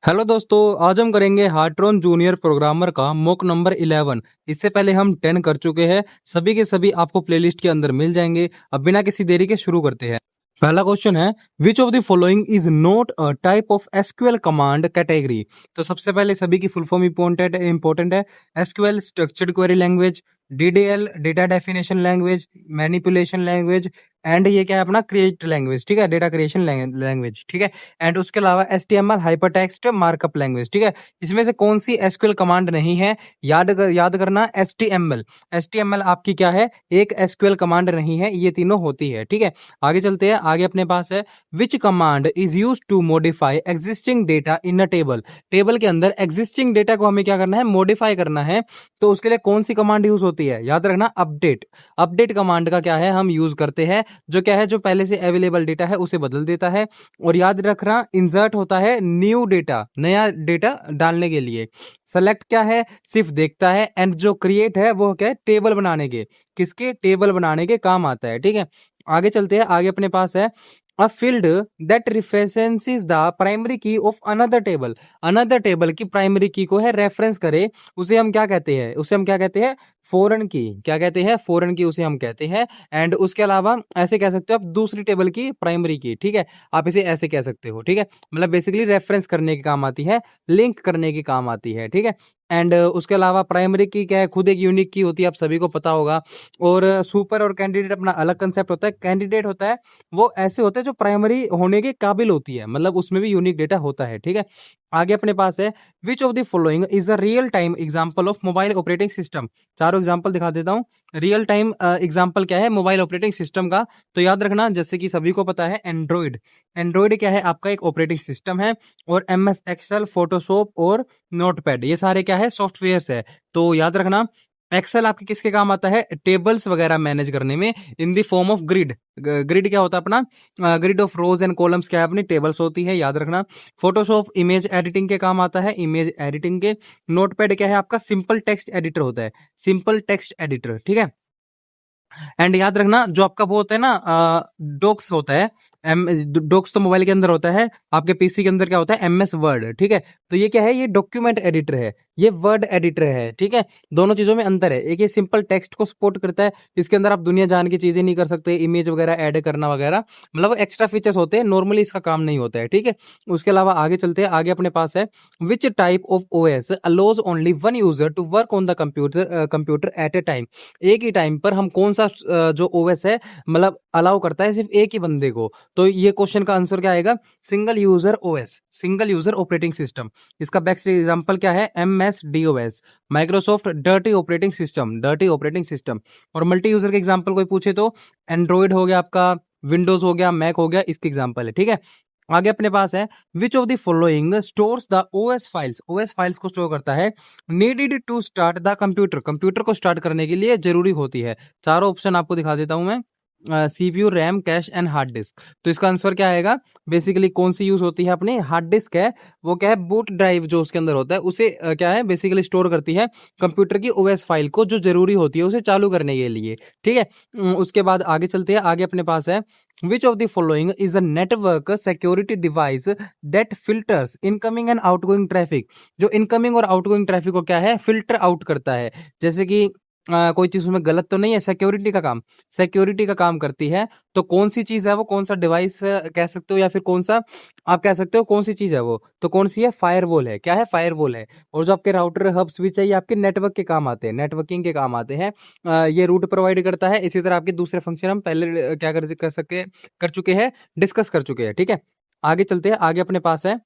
Hello दोस्तों, आज हम करेंगे हार्ट्रॉन जूनियर प्रोग्रामर का मॉक नंबर 11। इससे पहले हम 10 कर चुके हैं। सभी के सभी आपको प्लेलिस्ट के अंदर मिल जाएंगे। अब बिना किसी देरी के शुरू करते हैं। पहला क्वेश्चन है, which of the following is not a type of SQL command category. तो सबसे पहले सभी की फुल फॉर्म इंपॉर्टेंट है। SQL structured query language, DDL data definition language, manipulation language, and ये क्या है अपना क्रिएट लैंग्वेज, ठीक है, डेटा क्रिएशन लैंग्वेज, ठीक है। एंड उसके अलावा एचटीएमएल हाइपरटेक्स्ट मार्कअप लैंग्वेज, ठीक है। इसमें से कौन सी एसक्यूएल कमांड नहीं है? याद करना, एचटीएमएल। एचटीएमएल आपकी क्या है? एक एसक्यूएल कमांड नहीं है, ये तीनों होती है, ठीक है। आगे चलते हैं। आगे अपने पास है, which command is use to modify existing data in a table. Table के अंदर एग्जिस्टिंग डेटा को हमें क्या करना है? मॉडिफाई करना है। तो उसके लिए कौन सी कमांड यूज होती है? याद रखना, अपडेट। अपडेट कमांड का क्या है? हम यूज करते हैं, जो क्या है, जो पहले से अवेलेबल डेटा है उसे बदल देता है। और याद रखना, इंसर्ट होता है न्यू डेटा, नया डेटा डालने के लिए। सेलेक्ट क्या है? सिर्फ देखता है। एंड जो क्रिएट है वो क्या है? टेबल बनाने के, किसके? टेबल बनाने के काम आता है, ठीक है। आगे चलते हैं। आगे अपने पास है, a field that references the primary key of another table. Another table की प्राइमरी की को है रेफरेंस करे, उसे हम क्या कहते हैं? उसे हम क्या कहते हैं? फॉरेन की। क्या कहते हैं? फॉरेन की उसे हम कहते हैं। एंड उसके अलावा ऐसे कह सकते हो आप, दूसरी टेबल की प्राइमरी की, ठीक है। आप इसे ऐसे कह सकते हो, ठीक है। मतलब बेसिकली रेफरेंस करने के काम आती है, लिंक करने के काम आती है, ठीक है। एंड उसके अलावा प्राइमरी की क्या है? खुद एक यूनिक की होती है, आप सभी को पता होगा। और सुपर और कैंडिडेट अपना अलग कंसेप्ट होता है। कैंडिडेट होता है वो ऐसे होते हैं जो प्राइमरी होने के काबिल होती है, मतलब उसमें भी यूनिक डेटा होता है, ठीक है। आगे अपने पास है, which of the following is a real time example of mobile operating system. चारों एग्जांपल दिखा देता हूं। रियल टाइम एग्जांपल क्या है? मोबाइल ऑपरेटिंग सिस्टम का। तो याद रखना, जैसे कि सभी को पता है, एंड्रॉइड। एंड्रॉइड क्या है? आपका एक ऑपरेटिंग सिस्टम है। और एमएस एक्सेल, फोटोशॉप और नोटपैड, ये सारे क्या है? सॉफ्टवेयर्स है। तो याद रखना, एक्सेल आपके किसके काम आता है? टेबल्स वगैरह मैनेज करने में, in the form of grid. Grid क्या होता है अपना? Grid of rose and columns क्या है? अपनी टेबल्स होती है, याद रखना। फोटोशॉप इमेज एडिटिंग के काम आता है, इमेज एडिटिंग के। नोटपैड क्या है? आपका सिंपल टेक्स्ट एडिटर होता है, सिंपल टेक्स्ट एडिटर, ठीक है। एंड याद रखना, जो आपका वो होता है ना, डॉक्स होता है। डॉक्स तो मोबाइल के अंदर होता है, आपके पीसी के अंदर क्या होता है? एमएस वर्ड, ठीक है। तो ये क्या है? ये डॉक्यूमेंट एडिटर है, ये वर्ड एडिटर है, ठीक है। दोनों चीजों में अंतर है। एक ये सिंपल टेक्स्ट को सपोर्ट करता है, इसके अंदर आप दुनिया जान की चीजें नहीं कर सकते, इमेज वगैरह ऐड करना वगैरह, मतलब एक्स्ट्रा फीचर्स होते हैं, नॉर्मली इसका काम नहीं होता है, ठीक है। उसके अलावा आगे चलते हैं। आगे अपने पास है, which type of OS allows only one user to work on the computer at a time. एक ही टाइम पर हम कौन सा जो ओएस है, मतलब अलाउ करता है सिर्फ एक ही बंदे को? तो ये क्वेश्चन का आंसर क्या आएगा? Single user OS, single user operating system. इसका बेस्ट एग्जांपल क्या है? MS DOS, Microsoft dirty operating system, dirty operating system. और मल्टी यूजर के एग्जांपल कोई पूछे तो एंड्रॉइड हो गया आपका, विंडोज हो गया, मैक हो गया, इसके एग्जांपल है, ठीक है। आगे अपने पास है, which of the following stores the OS files. OS files को स्टोर करता है, needed to start the computer, computer को स्टार्ट करने के लिए जरूरी होती है। चारों ऑप्शन आपको दिखा देता हूं मैं। CPU, RAM, cash and hard disk. तो इसका आंसर क्या आएगा? बेसिकली कौन सी यूज होती है? अपनी हार्ड डिस्क है, वो क्या है? बूट ड्राइव जो उसके अंदर होता है उसे क्या है? बेसिकली स्टोर करती है कंप्यूटर की ओएस फाइल को, जो जरूरी होती है उसे चालू करने के लिए, ठीक है। उसके बाद आगे चलते हैं। आगे अपने पास है, which of the following is a network security device that filters incoming and outgoing traffic. जो इनकमिंग और आउटगोइंग ट्रैफिक को क्या है? फिल्टर आउट करता है। जैसे कि कोई चीज उसमें गलत तो नहीं है, सिक्योरिटी का काम, सिक्योरिटी का काम करती है। तो कौन सी चीज है वो? कौन सा डिवाइस कह सकते हो, या फिर कौन सा आप कह सकते हो कौन सी चीज है वो? तो कौन सी है? फायरवॉल है। क्या है? फायरवॉल है। और जो आपके राउटर, हब, स्विच है, ये आपके नेटवर्क के काम आते हैं, नेटवर्किंग के काम आते हैं। ये रूट प्रोवाइड करता है। इसी तरह आपके दूसरे फंक्शन हम पहले क्या कर चुके हैं, डिस्कस कर चुके हैं, ठीक है। आगे चलते हैं। आगे अपने पास है,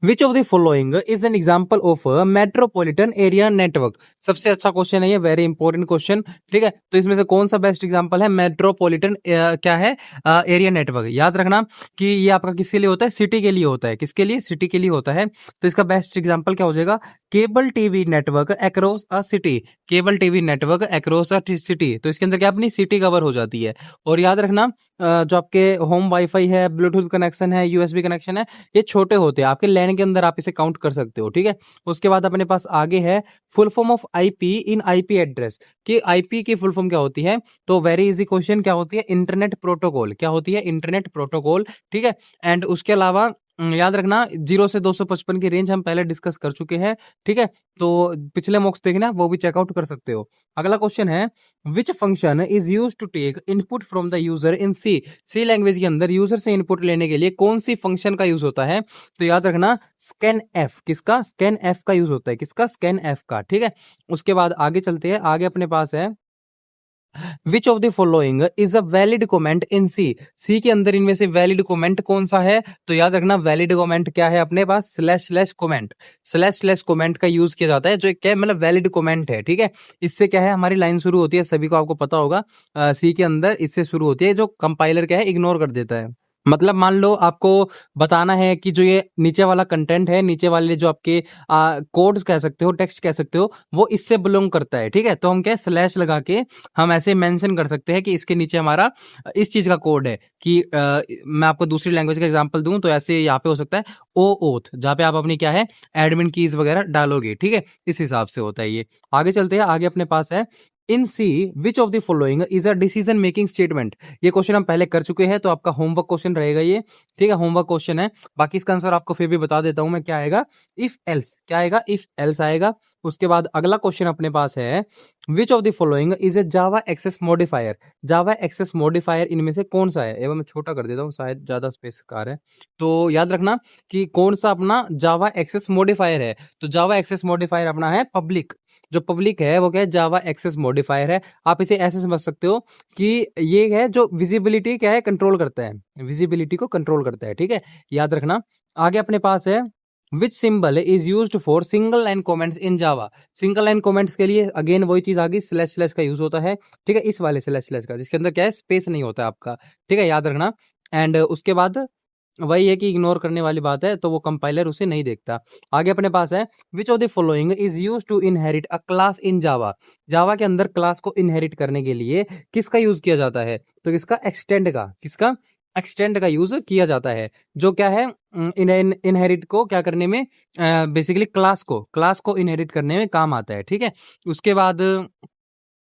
which of the following is an example of metropolitan area network. सबसे अच्छा क्वेश्चन है ये, वेरी इंपॉर्टेंट क्वेश्चन, ठीक है। तो इसमें से कौन सा बेस्ट एग्जाम्पल है? मेट्रोपॉलिटन क्या है? Area network. याद रखना कि ये आपका किसके लिए होता है? सिटी के लिए होता है। किसके लिए? सिटी के लिए होता है। तो इसका बेस्ट एग्जाम्पल क्या हो जाएगा? Cable TV network across a city, cable TV network across a city. तो इसके अंदर क्या अपनी सिटी कवर हो जाती है। और याद रखना, जो आपके होम वाईफाई है, ब्लूटूथ कनेक्शन है, यूएसबी कनेक्शन है, ये छोटे होते हैं, आपके लैन के अंदर आप इसे काउंट कर सकते हो, ठीक है। उसके बाद अपने पास आगे है, full form of IP in IP address, कि आईपी की फुल फॉर्म क्या होती है? तो वेरी इजी क्वेश्चन, क्या होती है? Internet protocol. क्या होती है? इंटरनेट प्रोटोकॉल, ठीक है। एंड उसके अलावा याद रखना 0 से 255 की रेंज हम पहले डिस्कस कर चुके हैं, ठीक है? तो पिछले मॉक्स देखना वो भी चेकआउट कर सकते हो। अगला क्वेश्चन है which function is used to take input from the user in C. C language के अंदर यूजर से इनपुट लेने के लिए कौन सी फंक्शन का यूज होता है? तो याद रखना स्कैन एफ। किसका? स्कैन एफ का यूज होता है। किसका? स्कैन एफ का, ठीक है? उसके बाद आगे चलते हैं, आगे अपने पास है which of the following is a valid comment in C. C के अंदर इनमें से वैलिड कमेंट कौन सा है? तो याद रखना वैलिड कमेंट क्या है अपने पास? Slash slash comment. Slash slash comment का यूज किया जाता है, जो क्या है मतलब वैलिड कमेंट है, ठीक है? इससे क्या है हमारी लाइन शुरू होती है, सभी को आपको पता होगा सी के अंदर इससे शुरू होती है, जो कंपाइलर क्या है इग्नोर कर देता है। मतलब मान लो आपको बताना है कि जो ये नीचे वाला कंटेंट है, नीचे वाले जो आपके कोड्स कह सकते हो, टेक्स्ट कह सकते हो, वो इससे बिलोंग करता है, ठीक है? तो हम क्या स्लैश लगा के हम ऐसे मेंशन कर सकते हैं कि इसके नीचे हमारा इस चीज का कोड है कि मैं आपको दूसरी लैंग्वेज का एग्जांपल दूं तो ऐसे यहाँ पे हो सकता है ओ ओथ, जहाँ पे आप अपनी क्या है एडमिन कीज वगैरह डालोगे, ठीक है? इस हिसाब से होता है ये। आगे चलते हैं, आगे अपने पास है in C which of the following is a decision making statement. ये क्वेश्चन हम पहले कर चुके हैं, तो आपका होमवर्क क्वेश्चन रहेगा ये, ठीक है? होमवर्क क्वेश्चन है, बाकी इसका आंसर आपको फिर भी बता देता हूं मैं क्या आएगा। इफ एल्स, क्या आएगा? इफ एल्स आएगा। उसके बाद अगला क्वेश्चन अपने पास है which of the following is a Java access modifier. Java access modifier इनमें से कौन सा है? एवं मैं छोटा कर देता हूँ, शायद ज्यादा स्पेसिफिकार है, तो याद रखना कि कौन सा अपना जावा एक्सेस मॉडिफायर है। तो जावा एक्सेस मॉडिफायर अपना है पब्लिक। जो पब्लिक है वो क्या है? जावा एक्सेस मॉडिफायर है। आप इसे ऐसे समझ सकते हो कि ये है जो विजिबिलिटी क्या है कंट्रोल करता है, विजिबिलिटी को कंट्रोल करता है, ठीक है? याद रखना। आगे अपने पास है विच symbol is used for single line comments in Java. Single line comments के लिए अगेन वही चीज आ गई, स्लैश स्लैश का यूज होता है, ठीक है? इस वाले स्लैश स्लैश का, जिसके अंदर क्या है स्पेस नहीं होता आपका, ठीक है? याद रखना। एंड उसके बाद वही है कि इग्नोर करने वाली बात है, तो वो कंपाइलर उसे नहीं देखता। आगे अपने पास है which of the following is use to inherit a class in Java. Java के अंदर क्लास को इनहेरिट करने के लिए किसका यूज किया जाता है? तो किसका? एक्सटेंड का। किसका? एक्सटेंड का यूज किया जाता है, जो क्या है इनहेरिट को क्या करने में, बेसिकली क्लास को इनहेरिट करने में काम आता है, ठीक है? उसके बाद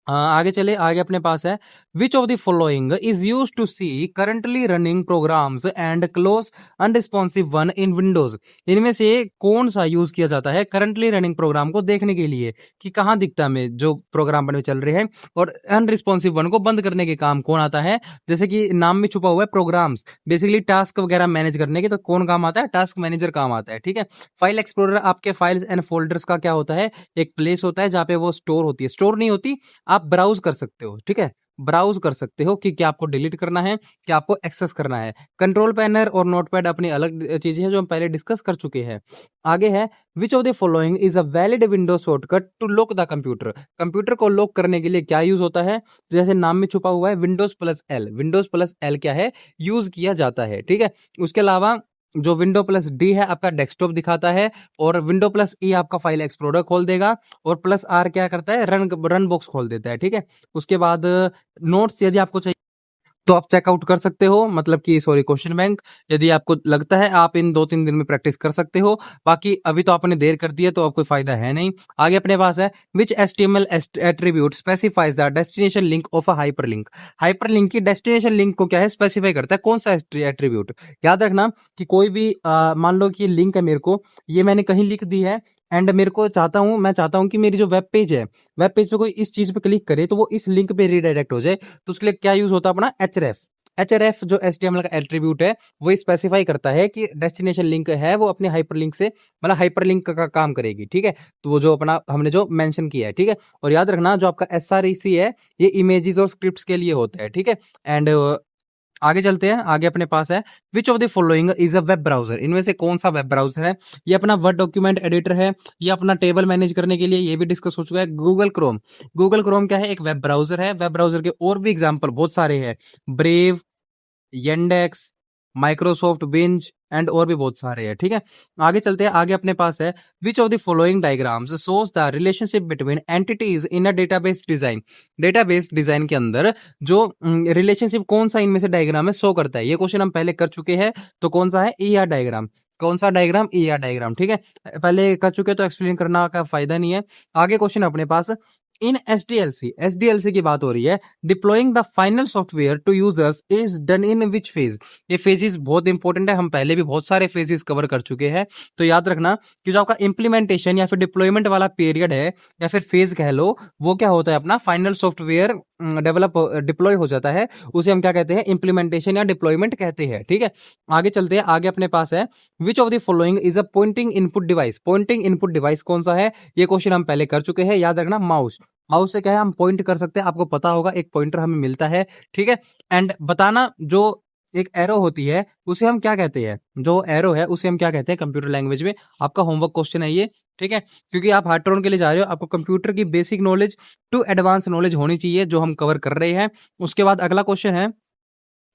आगे चले, आगे अपने पास है which of the following is use to see currently running programs and close unresponsive one in Windows. इनमें से कौन सा यूज किया जाता है करंटली रनिंग प्रोग्राम को देखने के लिए कि कहाँ दिखता है हमें जो प्रोग्राम बने चल रहे हैं, और अनरिस्पॉन्सिव वन को बंद करने के काम कौन आता है? जैसे कि नाम में छुपा हुआ है प्रोग्राम्स, बेसिकली टास्क वगैरह मैनेज करने के, तो कौन काम आता है? टास्क मैनेजर काम आता है, ठीक है? फाइल एक्सप्लोरर आपके फाइल्स एंड फोल्डर्स का क्या होता है? एक प्लेस होता है जहाँ पे वो स्टोर होती है, स्टोर नहीं होती, आप ब्राउज कर सकते हो, ठीक है? ब्राउज कर सकते हो कि क्या आपको डिलीट करना है, क्या आपको एक्सेस करना है। कंट्रोल पैनर और नोटपैड अपनी अलग चीजें हैं जो हम पहले डिस्कस कर चुके हैं। आगे है which of the following is a valid window shortcut to lock the computer. Computer को लॉक करने के लिए क्या यूज होता है? जैसे नाम में छुपा हुआ है Windows plus L. Windows plus L क्या है? यूज किया जाता है, ठीक है? उसके अलावा जो विंडो प्लस डी है आपका डेस्कटॉप दिखाता है, और विंडो प्लस ई आपका फाइल एक्सप्लोरर खोल देगा, और प्लस आर क्या करता है? रन बॉक्स खोल देता है, ठीक है? उसके बाद नोट्स यदि आपको चाहिए तो आप चेकआउट कर सकते हो, मतलब कि सॉरी क्वेश्चन बैंक, यदि आपको लगता है आप इन 2-3 दिन में प्रैक्टिस कर सकते हो। बाकी अभी तो आपने देर कर दी है, तो अब कोई फायदा है नहीं। आगे अपने पास है which HTML attribute specifies the destination link of a hyperlink. Hyperlink की डेस्टिनेशन लिंक को क्या है स्पेसिफाई करता है? कौन सा एट्रीब्यूट? याद रखना कि कोई भी मान लो कि लिंक है मेरे को, ये मैंने कहीं लिख दी है, एंड मेरे को मैं चाहता हूं कि मेरी जो वेब पेज है, वेब पेज पे कोई इस चीज पे क्लिक करे तो वो इस लिंक पे रीडायरेक्ट हो जाए, तो उसके लिए क्या यूज होता है अपना? एचरेफ। एचआरएफ जो एचटीएमएल का एट्रीब्यूट है वो स्पेसिफाई करता है कि डेस्टिनेशन लिंक है वो अपने हाइपरलिंक से, मतलब हाइपरलिंक का काम करेगी, ठीक है? तो वो जो अपना हमने जो मेंशन किया है, ठीक है? और याद रखना जो आपका एसआरईसी है ये इमेजेस और स्क्रिप्ट्स के लिए होता है, ठीक है? एंड आगे चलते हैं, आगे अपने पास है which of the following is a web browser. इनमें से कौन सा वेब ब्राउजर है? ये अपना वर्ड डॉक्यूमेंट एडिटर है, ये अपना टेबल मैनेज करने के लिए, ये भी डिस्कस हो चुका है। Google Chrome. गूगल क्रोम क्या है? एक वेब ब्राउजर है। वेब ब्राउजर के और भी एग्जांपल बहुत सारे हैं, brave, Yandex, Microsoft binge and और भी बहुत सारे हैं, ठीक है? आगे चलते हैं, आगे अपने पास है which of the following diagrams shows the relationship between entities in a database design. Database design के अंदर जो रिलेशनशिप कौन सा इनमें से डायग्राम है शो करता है? ये क्वेश्चन हम पहले कर चुके हैं, तो कौन सा है? ER diagram. कौन सा डायग्राम? ईआर डायग्राम, ठीक है? पहले कर चुके तो एक्सप्लेन करना का फायदा नहीं है। आगे क्वेश्चन अपने पास इन एसडीएलसी की बात हो रही है। Deploying the final software to users is done in which phase. ये फेजेस बहुत इंपॉर्टेंट है, हम पहले भी बहुत सारे फेजेस कवर कर चुके हैं। तो याद रखना कि जो आपका इंप्लीमेंटेशन या फिर डिप्लॉयमेंट वाला पीरियड है या फिर फेज कह लो, वो क्या होता है अपना फाइनल सॉफ्टवेयर डेवलप डिप्लॉय हो जाता है, उसे हम क्या कहते हैं इंप्लीमेंटेशन या डिप्लॉयमेंट कहते हैं। ठीक है, आगे चलते हैं। आगे अपने पास है which of the following is a pointing input device. Pointing input device कौन सा है, ये क्वेश्चन हम पहले कर चुके हैं, याद रखना माउस। माउस से क्या है हम पॉइंट कर सकते हैं, आपको पता होगा एक पॉइंटर हमें मिलता है। ठीक है, एंड बताना जो एक एरो होती है उसे हम क्या कहते हैं, जो एरो है उसे हम क्या कहते हैं कंप्यूटर लैंग्वेज में। आपका होमवर्क क्वेश्चन है ये। ठीक है, क्योंकि आप हार्ट्रॉन के लिए जा रहे हो, आपको कंप्यूटर की basic knowledge to advance knowledge होनी चाहिए, जो हम कवर कर रहे हैं। उसके बाद अगला क्वेश्चन है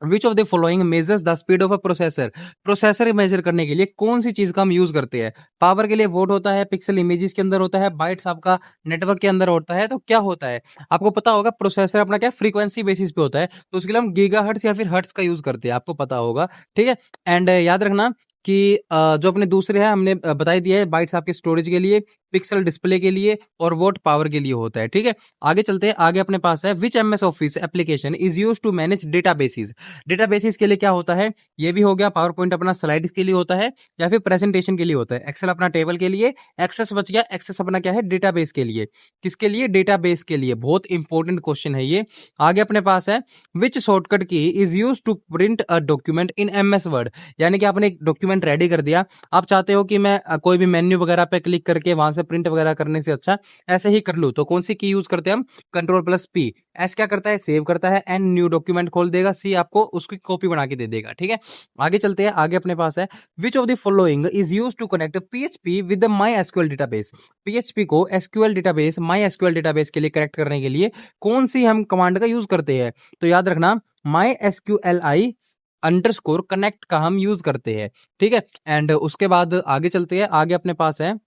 which of the following measures the speed of a processor. Processor measure करने के लिए कौन सी चीज का हम यूज करते हैं। पावर के लिए वोट होता है, पिक्सल इमेजेस के अंदर होता है, बाइट्स आपका नेटवर्क के अंदर होता है, तो क्या होता है आपको पता होगा। प्रोसेसर अपना क्या फ्रीक्वेंसी बेसिस पे होता है, तो उसके लिए हम गीगाहर्ट्ज या फिर हर्ट्ज का यूज करते हैं, आपको पता होगा। ठीक है, एंड याद रखना कि जो अपने दूसरे हैं हमने बता ही दिया है, बाइट्स आपके स्टोरेज के लिए, पिक्सल डिस्प्ले के लिए और वोट पावर के लिए होता है। ठीक है, आगे चलते हैं। आगे अपने पास है which MS Office application is use to manage databases. Databases के लिए क्या होता है, ये भी हो गया। पावर पॉइंट अपना स्लाइड्स के लिए होता है या फिर प्रेजेंटेशन के लिए होता है। एक्सेल अपना टेबल के लिए। एक्सेस बच गया, एक्सेस अपना क्या है डेटाबेस के लिए। किसके लिए, डेटाबेस के लिए। बहुत इंपॉर्टेंट क्वेश्चन है ये। आगे अपने पास है which shortcut key is use to print a document in MS Word. यानी कि आपने एक डॉक्यूमेंट रेडी कर दिया, आप चाहते हो कि मैं कोई भी मेन्यू वगैरह पे क्लिक करके वहां से प्रिंट वगैरह करने से अच्छा ऐसे ही कर लूं, तो कौन सी की यूज करते हैं हम, कंट्रोल+P। एस क्या करता है, सेव करता है। एन न्यू डॉक्यूमेंट खोल देगा। सी आपको उसकी कॉपी बना के दे देगा। ठीक है, आगे चलते हैं। आगे अपने पास है which of the following is use to connect PHP with My SQL database. PHP को SQL database, My SQL database के लिए कनेक्ट करने के लिए कौन सी हम कमांड का यूज करते हैं, तो याद रखना माई एसक्यूएलआई अंडरस्कोर कनेक्ट का हम यूज करते हैं। ठीक है, एंड उसके बाद आगे चलते हैं। आगे अपने पास है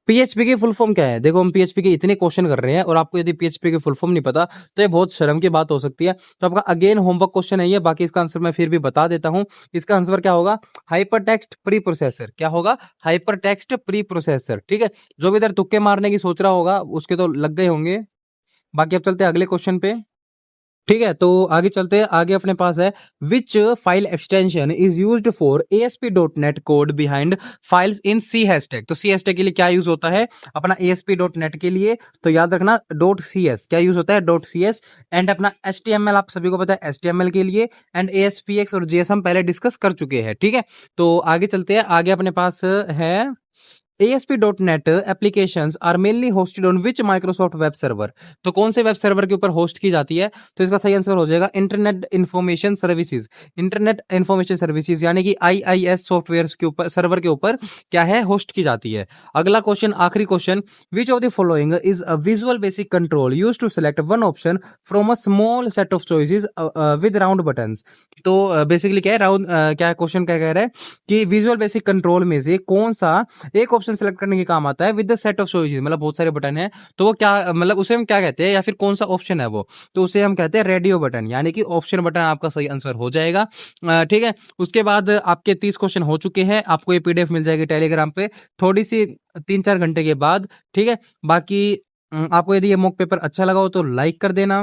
पीएचपी की फुल फॉर्म क्या है। देखो हम पीएचपी के इतने क्वेश्चन कर रहे हैं और आपको यदि पीएचपी की फुल फॉर्म नहीं पता तो ये बहुत शर्म की बात हो सकती है। तो आपका अगेन होमवर्क क्वेश्चन है ये, बाकी इसका आंसर मैं फिर भी बता देता हूं। इसका आंसर क्या होगा, हाइपर टेक्स्ट प्री प्रोसेसर। क्या होगा, हाइपर टेक्स्ट प्री प्रोसेसर। ठीक है, जो भी इधर तुक्के मारने की सोच रहा होगा उसके तो लग गए होंगे। बाकी अब चलते हैं अगले क्वेश्चन पे। ठीक है, तो आगे चलते हैं। आगे अपने पास है which file extension is used for ASP.NET code behind files in C hashtag. तो सी हैशटैग के लिए क्या यूज होता है अपना ASP.NET के लिए, तो याद रखना .cs क्या यूज होता है, .cs। एंड अपना HTML आप सभी को पता है HTML के लिए, एंड ASPX और JS हम पहले डिस्कस कर चुके हैं। ठीक है, तो आगे चलते हैं। आगे अपने पास है ASP.NET applications are mainly hosted on which Microsoft web server. तो कौन से वेब सर्वर के ऊपर होस्ट की जाती है, तो इसका सही आंसर हो जाएगा internet information services. Internet information services यानी कि IIS सॉफ्टवेयर के ऊपर, सर्वर के ऊपर क्या है होस्ट की जाती है। अगला क्वेश्चन, आखिरी question, which of the following is a visual basic control used to select one option from a small set of choices with round buttons. तो बेसिकली क्या है राउंड, क्या क्वेश्चन क्या कह रहा है कि विजुअल बेसिक कंट्रोल में से कौन सा एक ऑप्शन सेलेक्ट करने के काम आता है with the set of choices, मतलब बहुत सारे बटन है, तो वो क्या मतलब उसे हम क्या कहते हैं या फिर कौन सा ऑप्शन है वो, तो उसे हम कहते हैं रेडियो बटन, यानी कि ऑप्शन बटन आपका सही आंसर हो जाएगा। ठीक है, उसके बाद आपके 30 क्वेश्चन हो चुके हैं, आपको ये PDF मिल जाएगी टेलीग्राम पे थोड़ी सी 3-4 घंटे के बाद। ठीक है, बाकी आपको यदि ये मॉक पेपर अच्छा लगा हो तो लाइक कर देना,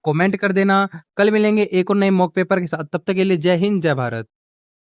कमेंट कर देना। कल मिलेंगे एक और नए मॉक पेपर के साथ, तब तक के लिए जय हिंद जय भारत।